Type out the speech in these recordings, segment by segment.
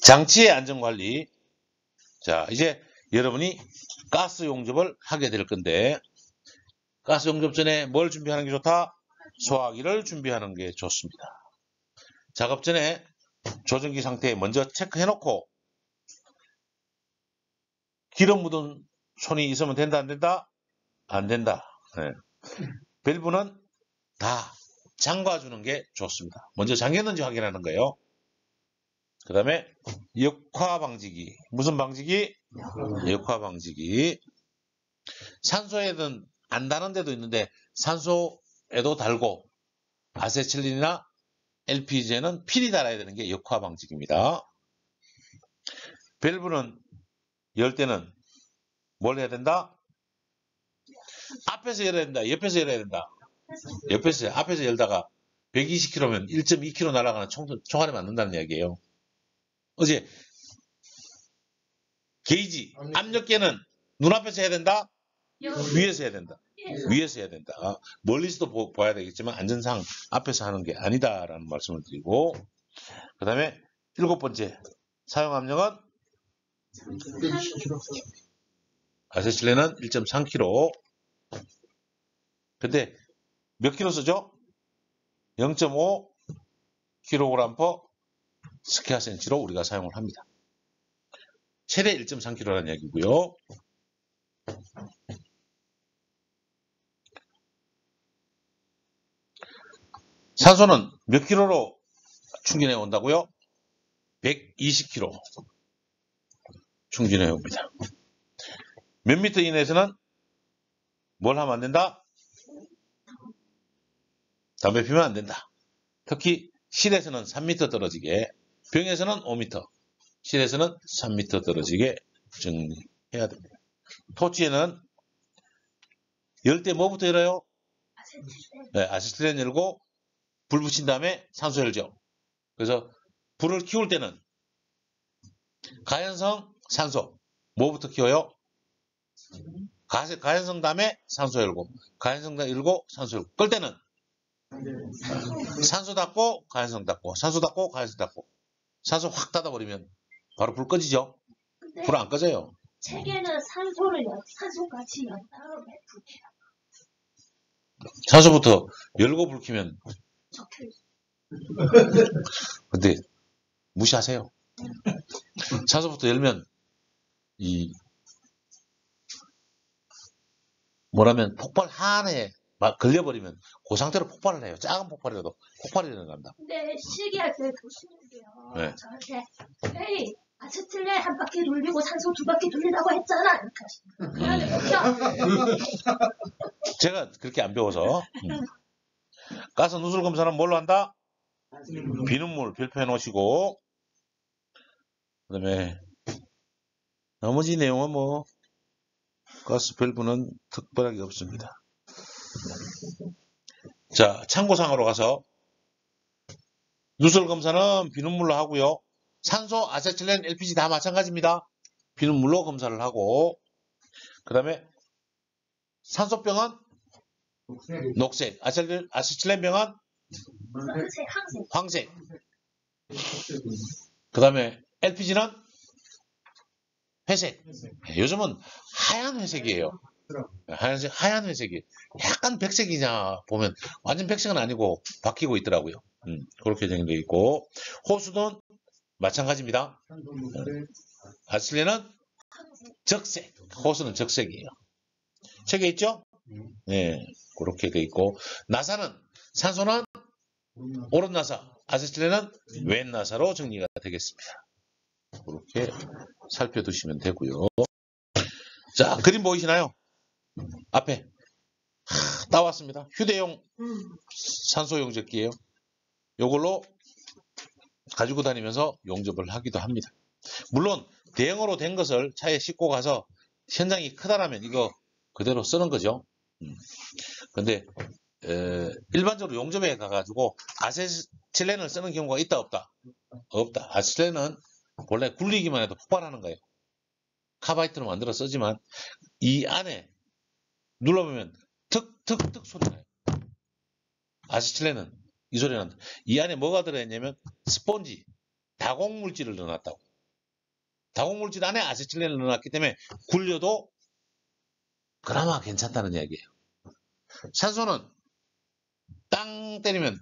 장치의 안전관리. 자, 이제 여러분이 가스 용접을 하게 될 건데, 가스 용접 전에 뭘 준비하는 게 좋다? 소화기를 준비하는 게 좋습니다. 작업 전에 조정기 상태 먼저 체크해 놓고, 기름 묻은 손이 있으면 된다, 안 된다? 안 된다. 네. 밸브는 다 잠가주는 게 좋습니다. 먼저 잠겼는지 확인하는 거예요. 그 다음에 역화 방지기. 무슨 방지기? 역화 방지기. 산소에는 안 다는 데도 있는데 산소에도 달고 아세틸린이나 LPG에는 필히 달아야 되는 게 역화 방지기입니다. 밸브는 열 때는 뭘 해야 된다? 앞에서 열어야 된다. 옆에서 열어야 된다. 옆에서, 앞에서 열다가 120km면 1.2km 날아가는 총알에 맞는다는 이야기예요. 어제 게이지, 압력계는 눈앞에서 해야 된다? 위에서 해야 된다. 위에서 해야 된다. 멀리서도 봐야 되겠지만 안전상 앞에서 하는 게 아니다라는 말씀을 드리고, 그 다음에 7번째, 사용 압력은 아세틸렌은 1.3kg. 근데 몇 킬로 쓰죠? 0.5 kg per 스퀘어 센치로 우리가 사용을 합니다. 최대 1.3kg라는 이야기고요. 산소는 몇 킬로로 충전해 온다고요? 120kg 충전해 옵니다. 몇 미터 이내에서는 뭘 하면 안 된다? 담배 피우면 안 된다. 특히 실에서는 3m 떨어지게, 병에서는 5m, 실에서는 3m 떨어지게 정리해야 됩니다. 토치에는 열 때 뭐부터 열어요? 네, 아세틸렌 열고 불 붙인 다음에 산소 열죠. 그래서 불을 키울 때는 가연성 산소 뭐부터 키워요? 가연성 다음에 산소 열고, 가연성 열고 산소 열고. 끌 때는 산소 닫고 가연성 닫고, 산소 닫고 가연성 닫고. 산소 확 닫아버리면 바로 불 꺼지죠. 불 안 꺼져요. 책에는 산소까지 연 다음에 불 켜요. 산소부터 열고 불 켜면 근데 무시하세요. 산소부터 열면 이 뭐라면 폭발 한에 막 걸려버리면 그 상태로 폭발을 해요. 작은 폭발이라도 폭발이 일어난다. 근데 실기할 때 교수님도요. 네. 저한테 에이 아세틸렌 한 바퀴 돌리고 산소 2바퀴 돌리라고 했잖아. 이렇게 하시는. 제가 그렇게 안 배워서. 가스 누설 검사는 뭘로 한다? 비눗물 별표해 놓으시고, 그 다음에 나머지 내용은 뭐 가스 밸브는 특별하게 없습니다. 자, 참고사항으로 가서 누설 검사는 비눗물로 하고요. 산소, 아세틸렌, LPG 다 마찬가지입니다. 비눗물로 검사를 하고, 그 다음에 산소병은 녹색, 아세틸렌병은 황색, 그 다음에 LPG는 회색. 요즘은 하얀 회색이에요. 하얀 회색이 약간 백색이냐 보면 완전 백색은 아니고 바뀌고 있더라고요. 그렇게 되어 있고, 호수는 마찬가지입니다. 아세틸렌은 적색, 호수는 적색이에요. 책에 있죠? 네, 그렇게 되어 있고, 나사는 산소는 오른 나사, 아세틸렌은 왼 나사로 정리가 되겠습니다. 그렇게 살펴두시면 되고요. 자, 그림 보이시나요? 앞에 따왔습니다. 휴대용 산소 용접기예요. 이걸로 가지고 다니면서 용접을 하기도 합니다. 물론 대형으로 된 것을 차에 싣고 가서 현장이 크다라면 이거 그대로 쓰는 거죠. 근데 일반적으로 용접에 가가지고 아세틸렌을 쓰는 경우가 있다 없다? 없다. 아세틸렌은 원래 굴리기만 해도 폭발하는 거예요. 카바이트로 만들어 쓰지만 이 안에 눌러보면 툭툭툭 소리 나요. 아세틸렌은 이 소리 난다. 이 안에 뭐가 들어있냐면 스펀지, 다공 물질을 넣어놨다고. 다공물질 안에 아세틸렌을 넣어놨기 때문에 굴려도 그나마 괜찮다는 이야기예요. 산소는 땅 때리면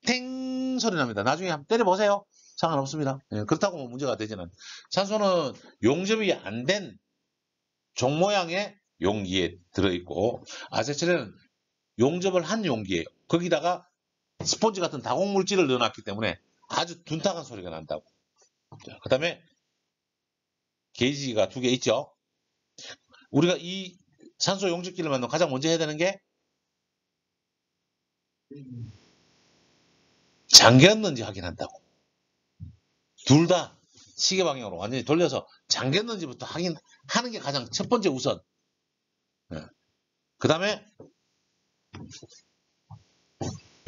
탱 소리 납니다. 나중에 한번 때려보세요. 상관없습니다. 예, 그렇다고 뭐 문제가 되지는. 산소는 용접이 안 된 종 모양의 용기에 들어있고 아세틸렌은 용접을 한 용기예요. 거기다가 스폰지 같은 다공물질을 넣어놨기 때문에 아주 둔탁한 소리가 난다고. 그 다음에 게이지가 2개 있죠. 우리가 이 산소 용접기를 만들면 가장 먼저 해야 되는 게 잠겼는지 확인한다고. 둘 다 시계 방향으로 완전히 돌려서 잠겼는지부터 확인하는 게 가장 첫 번째 우선. 그 다음에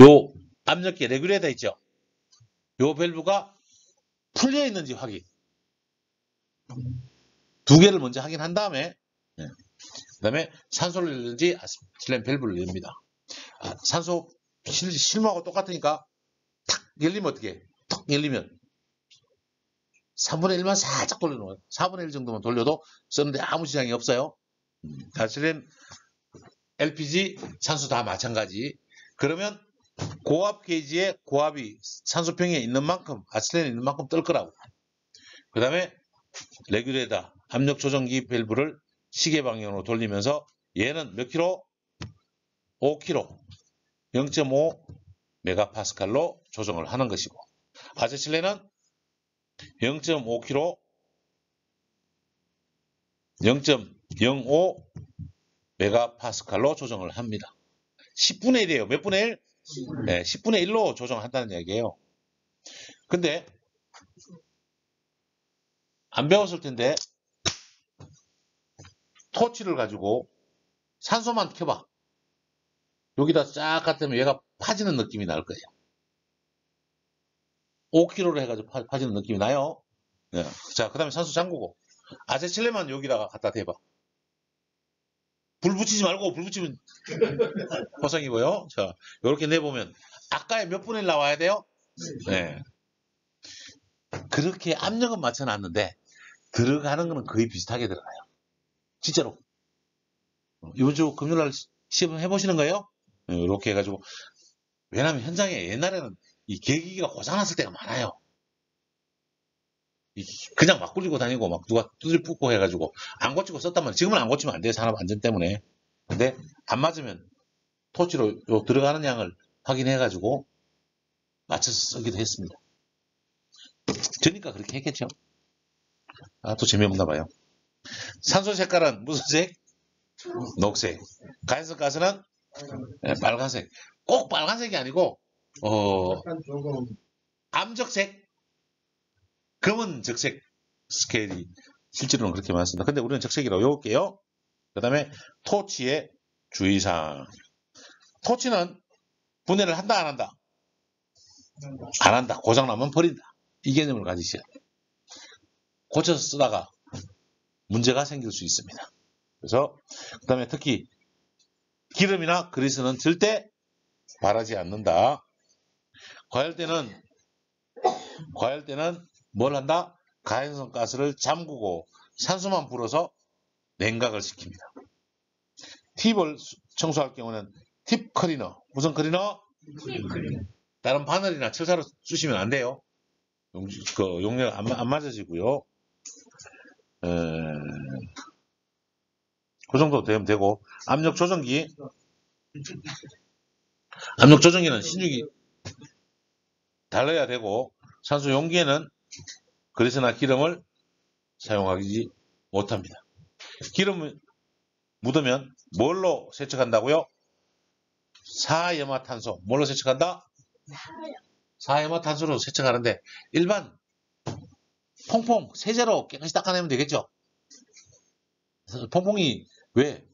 요 압력계 레귤레이터 있죠. 요 밸브가 풀려 있는지 확인. 2개를 먼저 확인한 다음에 그 다음에 산소를 열는지 아세틸렌 밸브를 엽니다. 산소 실무하고 똑같으니까 탁 열리면 어떻게 해? 탁 열리면 3분의 1만 살짝 돌려놓아요. 4분의 1 정도만 돌려도 쓰는데 아무 지장이 없어요. 아세틸렌, LPG, 산소 다 마찬가지. 그러면 고압 게이지에 고압이 산소병에 있는 만큼 아세틸렌에 있는 만큼 뜰 거라고. 그 다음에 레귤레이터 압력 조정기 밸브를 시계 방향으로 돌리면서 얘는 몇 킬로? 5킬로 0.5 메가파스칼로 조정을 하는 것이고 아세틸렌은 0.5킬로 0.05 메가파스칼로 조정을 합니다. 10분의 1이에요. 몇 분의 1? 네, 10분의 1로 조정한다는 얘기예요. 근데 안 배웠을 텐데 토치를 가지고 산소만 켜봐. 여기다 쫙 갖다면 얘가 파지는 느낌이 날 거예요. 5kg로 해가지고 파지는 느낌이 나요. 네. 자, 그 다음에 산소 잠그고 아세틸렌만 여기다가 갖다 대봐. 불 붙이지 말고 불 붙이면 고생이고요. 자, 이렇게 내보면 아까의 몇 분의 1 나와야 돼요? 네. 그렇게 압력은 맞춰놨는데 들어가는 거는 거의 비슷하게 들어가요. 진짜로. 이번 주 금요일날 시험 해보시는 거예요? 네, 이렇게 해가지고 왜냐면 현장에 옛날에는 이 계기가 고장났을 때가 많아요. 그냥 막 굴리고 다니고 막 누가 두들 붓고 해가지고 안 고치고 썼단 말이에요. 지금은 안 고치면 안 돼요. 산업 안전 때문에. 근데 안 맞으면 토치로 요 들어가는 양을 확인해가지고 맞춰서 쓰기도 했습니다. 저니까 그렇게 했겠죠. 아, 또 재미없나 봐요. 산소 색깔은 무슨 색? 녹색. 가연성가스는 빨간색. 꼭 빨간색이 아니고 암적색, 검은 적색 스케일이 실제로는 그렇게 많습니다. 근데 우리는 적색이라고 외울게요. 그 다음에 토치의 주의사항. 토치는 분해를 한다 안 한다? 안 한다. 고장나면 버린다. 이 개념을 가지셔야 돼요. 고쳐서 쓰다가 문제가 생길 수 있습니다. 그래서 그 다음에 특히 기름이나 그리스는 절대 바르지 않는다. 과열때는 뭘 한다? 가연성 가스를 잠그고 산소만 불어서 냉각을 시킵니다. 팁을 청소할 경우는 팁 클리너. 무슨 클리너? 다른 바늘이나 철사로 쑤시면 안 돼요. 용량 안 맞아지고요. 그 정도 되면 되고 압력 조정기는 신육이 달라야 되고 산소 용기에는 그리스나 기름을 사용하지 못합니다. 기름 묻으면 뭘로 세척한다고요? 사염화탄소. 뭘로 세척한다? 사염화탄소로 세척하는데 일반 퐁퐁 세제로 깨끗이 닦아내면 되겠죠? 퐁퐁이 왜?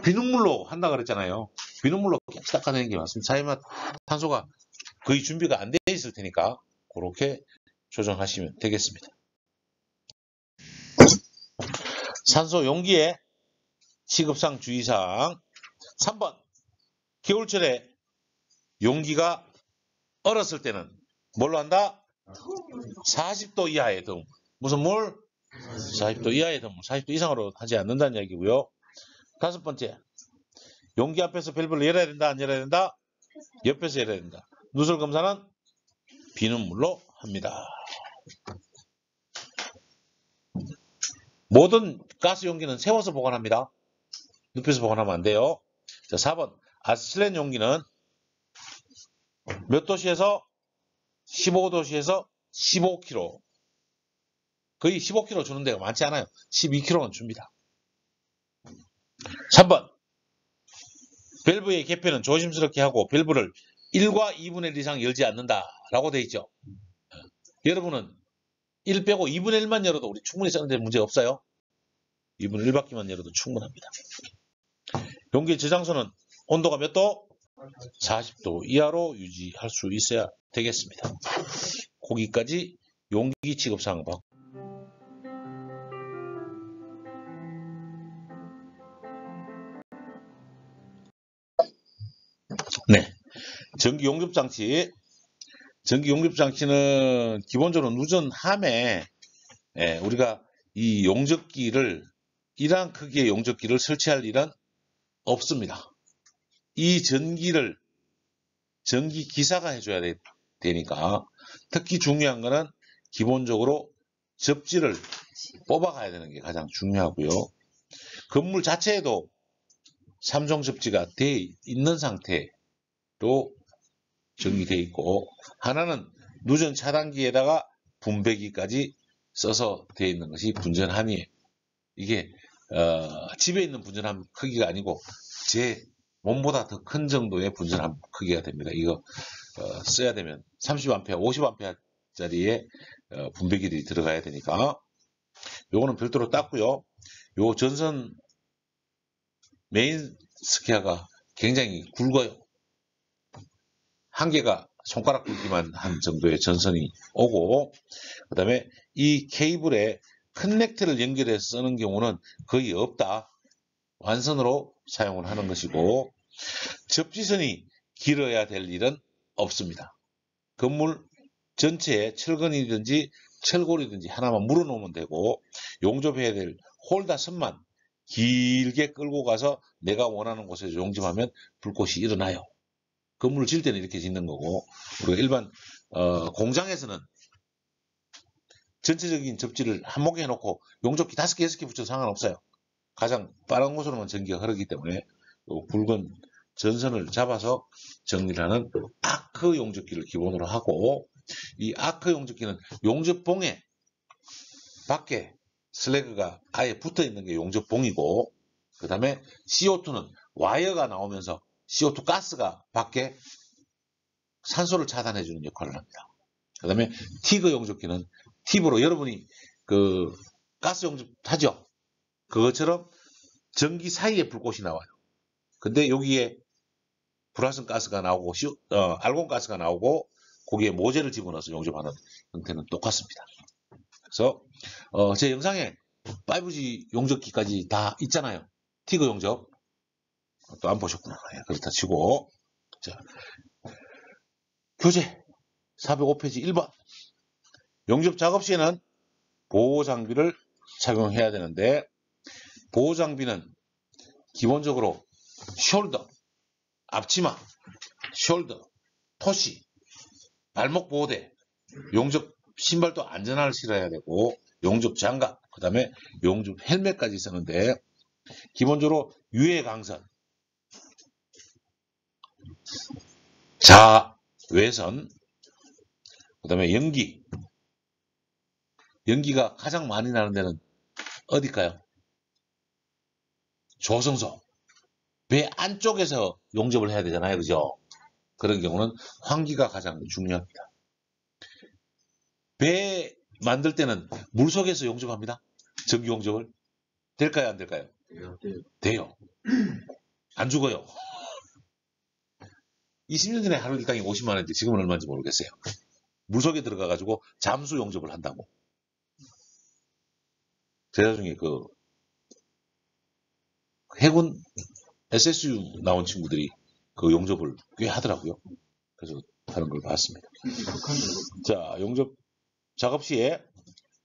비눗물로 한다 그랬잖아요. 비눗물로 깨끗이 닦아내는 게 맞습니다. 사염화탄소가 거의 준비가 안 돼 있을 테니까 그렇게 조정하시면 되겠습니다. 산소 용기의 취급상 주의사항 3번 겨울철에 용기가 얼었을 때는 뭘로 한다? 더운 40도 이하의 더움. 무슨 물? 40도 이하의 더움. 40도 이상으로 하지 않는다는 얘기고요. 다섯 번째. 용기 앞에서 밸브를 열어야 된다, 안 열어야 된다? 옆에서 열어야 된다. 누설 검사는 비는 물로 합니다. 모든 가스 용기는 세워서 보관합니다. 눕혀서 보관하면 안 돼요. 자, 4번. 아세틸렌 용기는 몇 도시에서 15도시에서 15kg. 거의 15kg 주는 데가 많지 않아요. 12kg는 줍니다. 3번. 밸브의 개폐는 조심스럽게 하고 밸브를 1과 2분의 1 이상 열지 않는다라고 되어 있죠. 여러분은 1 빼고 2분의 1만 열어도 우리 충분히 쓰는데 문제 없어요. 2분의 1바퀴만 열어도 충분합니다. 용기의 저장소는 온도가 몇 도? 40도 이하로 유지할 수 있어야 되겠습니다. 거기까지 용기 취급사항 받고. 네. 전기 용접 장치. 전기 용접 장치는 기본적으로 누전함에 우리가 이 용접기를 이러한 크기의 용접기를 설치할 일은 없습니다. 이 전기를 전기 기사가 해줘야 되니까 특히 중요한 거는 기본적으로 접지를 뽑아가야 되는 게 가장 중요하고요. 건물 자체에도 3종 접지가 되어 있는 상태로 전기되어 있고 하나는 누전 차단기에다가 분배기까지 써서 되어 있는 것이 분전함이에요. 이게 집에 있는 분전함 크기가 아니고 제 몸보다 더 큰 정도의 분전함 크기가 됩니다. 이거 써야 되면 30A, 50A짜리의 분배기들이 들어가야 되니까 요거는 별도로 땄고요. 요 전선 메인 스퀘어가 굉장히 굵어요. 한 개가 손가락 굵기만 한 정도의 전선이 오고 그 다음에 이 케이블에 커넥터를 연결해서 쓰는 경우는 거의 없다. 완선으로 사용을 하는 것이고 접지선이 길어야 될 일은 없습니다. 건물 전체에 철근이든지 철골이든지 하나만 물어놓으면 되고 용접해야 될 홀더 선만 길게 끌고 가서 내가 원하는 곳에서 용접하면 불꽃이 일어나요. 건물을 지을 때는 이렇게 짓는 거고 우리가 일반 공장에서는 전체적인 접지를 한목에 해놓고 용접기 5개, 6개 붙여도 상관없어요. 가장 빠른 곳으로만 전기가 흐르기 때문에 굵은 전선을 잡아서 정리를 하는 아크 용접기를 기본으로 하고 이 아크 용접기는 용접봉에 밖에 슬래그가 아예 붙어 있는 게 용접봉이고 그 다음에 CO2는 와이어가 나오면서 CO2 가스가 밖에 산소를 차단해 주는 역할을 합니다. 그 다음에 티그 용접기는 팁으로 여러분이 그 가스 용접 하죠. 그것처럼 전기 사이에 불꽃이 나와요. 근데 여기에 불화성 가스가 나오고 알곤 가스가 나오고 거기에 모재를 집어넣어서 용접하는 형태는 똑같습니다. 그래서 제 영상에 5G 용접기까지 다 있잖아요. 티그 용접 또 안 보셨구나. 그렇다 치고 자, 교재 405페이지 1번 용접 작업 시에는 보호장비를 착용해야 되는데 보호장비는 기본적으로 숄더, 앞치마, 숄더, 토시, 발목 보호대, 용접 신발도 안전화를 신어야 되고 용접 장갑, 그 다음에 용접 헬멧까지 쓰는데 기본적으로 유해 강선, 자외선, 그 다음에 연기가 가장 많이 나는 데는 어딜까요? 조성소. 배 안쪽에서 용접을 해야 되잖아요. 그죠? 그런 경우는 환기가 가장 중요합니다. 배 만들 때는 물속에서 용접합니다. 전기 용접을. 될까요? 안 될까요? 돼요. 안 죽어요. 20년 전에 하루 일당이 50만 원인데 지금은 얼마인지 모르겠어요. 물속에 들어가가지고 잠수 용접을 한다고. 제가 중에 그 해군 SSU 나온 친구들이 그 용접을 꽤 하더라고요. 그래서 하는 걸 봤습니다. 자, 용접 작업 시에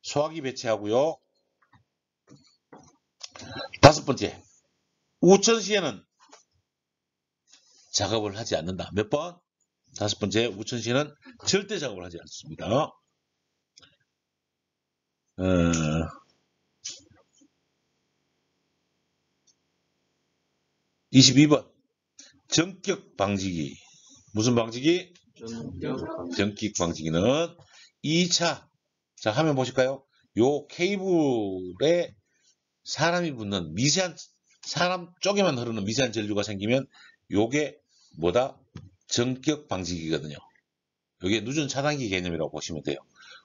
소화기 배치하고요. 5번째, 우천 시에는 작업을 하지 않는다. 몇 번? 5번째, 우천 시에는 절대 작업을 하지 않습니다. 22번, 전격 방지기. 무슨 방지기? 전격 방지기는 2차. 자, 화면 보실까요? 요 케이블에 사람이 붙는 미세한, 사람 쪽에만 흐르는 미세한 전류가 생기면 요게 뭐다? 전격 방지기거든요. 요게 누전 차단기 개념이라고 보시면 돼요.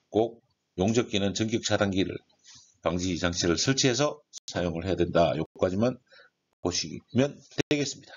꼭 용접기는 전격 차단기를, 방지 장치를 설치해서 사용을 해야 된다. 요까지만 보시면 되겠습니다.